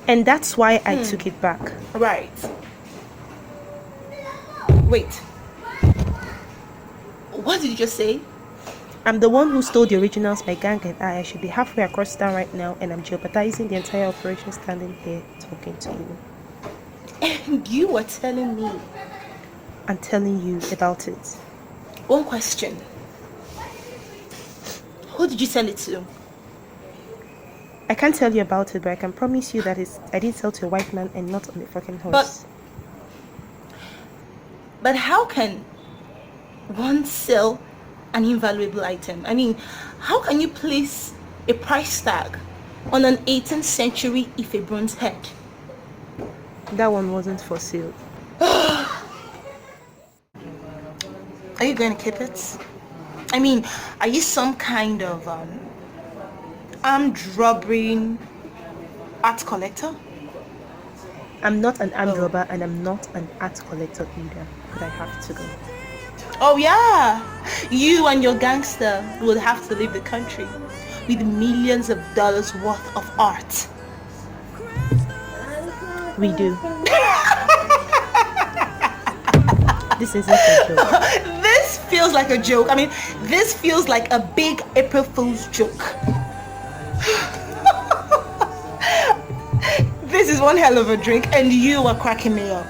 And that's why I took it back. Right. Wait. What did you just say? I'm the one who stole the originals by gang and I should be halfway across town right now and I'm jeopardizing the entire operation standing here talking to you. And you were telling me. I'm telling you about it. One question. Who did you send it to? I can't tell you about it, but I can promise you that I didn't sell to a white man and not on a fucking horse. But how can one sell an invaluable item? I mean, how can you place a price tag on an 18th century Ife bronze head? That one wasn't for sale. Are you going to keep it? I mean, are you some kind of armed robbery art collector? I'm not an armed robber and I'm not an art collector either, but I have to go. Oh yeah, you and your gangster will have to leave the country with millions of dollars worth of art. We do. This isn't a joke. This feels like a joke. I mean, this feels like a big April Fool's joke. This is one hell of a drink and you are cracking me up.